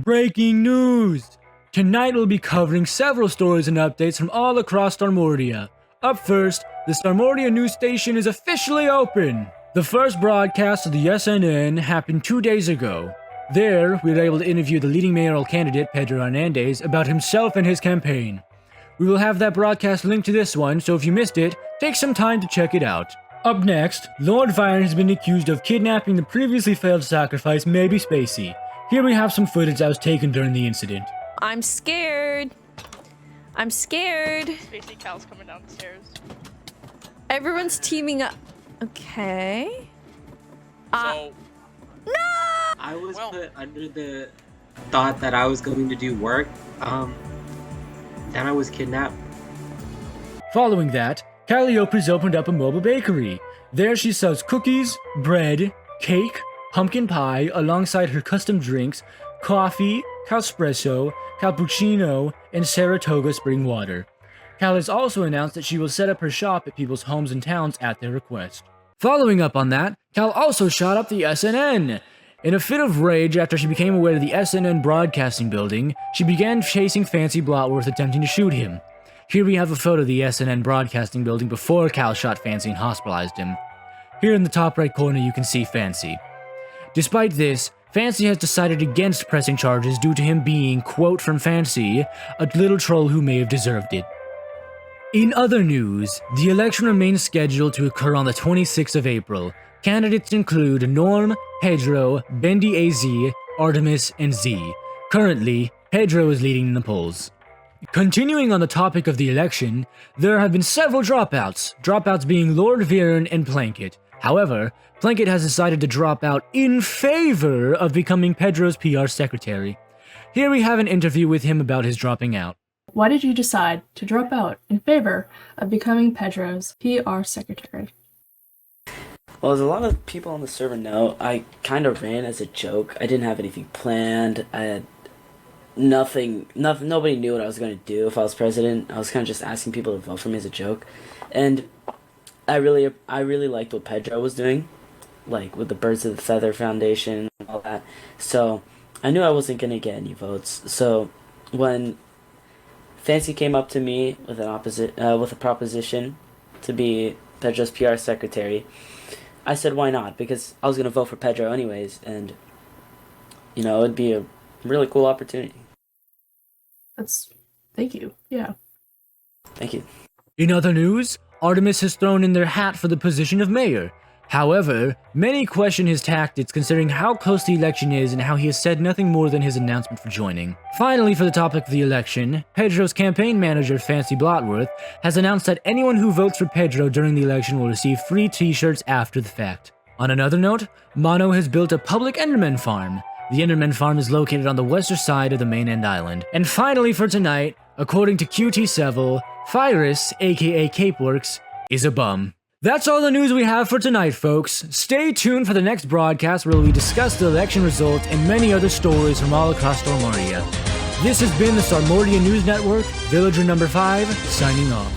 Breaking news! Tonight we'll be covering several stories and updates from all across Starmordia. Up first, the Starmordia News Station is officially open! The first broadcast of the SNN happened 2 days ago. There, we were able to interview the leading mayoral candidate, Pedro Hernandez, about himself and his campaign. We will have that broadcast linked to this one, so if you missed it, take some time to check it out. Up next, Lord Viren has been accused of kidnapping the previously failed sacrifice, Maybe Spacey. Here we have some footage that was taken during the incident. I'm scared. I'm scared. Spacey Cal's coming downstairs. Everyone's teaming up. Okay. So, No! I was put under the thought that I was going to do work. Then I was kidnapped. Following that, Calliope's opened up a mobile bakery. There she sells cookies, bread, cake, pumpkin pie, alongside her custom drinks, coffee, calspresso, cappuccino, and Saratoga spring water. Cal has also announced that she will set up her shop at people's homes and towns at their request. Following up on that, Cal also shot up the SNN. In a fit of rage after she became aware of the SNN broadcasting building, she began chasing Fancy Blotworth, attempting to shoot him. Here we have a photo of the SNN broadcasting building before Cal shot Fancy and hospitalized him. Here in the top right corner you can see Fancy. Despite this, Fancy has decided against pressing charges due to him being, quote from Fancy, a little troll who may have deserved it. In other news, the election remains scheduled to occur on the 26th of April. Candidates include Norm, Pedro, Bendy AZ, Artemis, and Z. Currently, Pedro is leading in the polls. Continuing on the topic of the election, there have been several dropouts being Lord Viren and Plankett. However, Plankett has decided to drop out in favor of becoming Pedro's PR secretary. Here we have an interview with him about his dropping out. Why did you decide to drop out in favor of becoming Pedro's PR secretary? Well, as a lot of people on the server know, I kind of ran as a joke. I didn't have anything planned. I had nothing, nobody knew what I was going to do if I was president. I was kind of just asking people to vote for me as a joke. And I really liked what Pedro was doing, like with the Birds of the Feather Foundation and all that. So I knew I wasn't going to get any votes. So when Fancy came up to me with a proposition to be Pedro's PR secretary, I said why not, because I was going to vote for Pedro anyways, and you know, it'd be a really cool opportunity. Thank you. Yeah. Thank you. In other news, Artemis has thrown in their hat for the position of mayor. However, many question his tactics considering how close the election is and how he has said nothing more than his announcement for joining. Finally, for the topic of the election, Pedro's campaign manager, Fancy Blotworth, has announced that anyone who votes for Pedro during the election will receive free t-shirts after the fact. On another note, Mono has built a public Enderman farm. The Enderman farm is located on the western side of the mainland island. And finally for tonight, according to QT Seval, Virus, aka Capeworks, is a bum. That's all the news we have for tonight, folks. Stay tuned for the next broadcast where we discuss the election results and many other stories from all across Starmordia. This has been the Starmordia News Network, Villager number 5, signing off.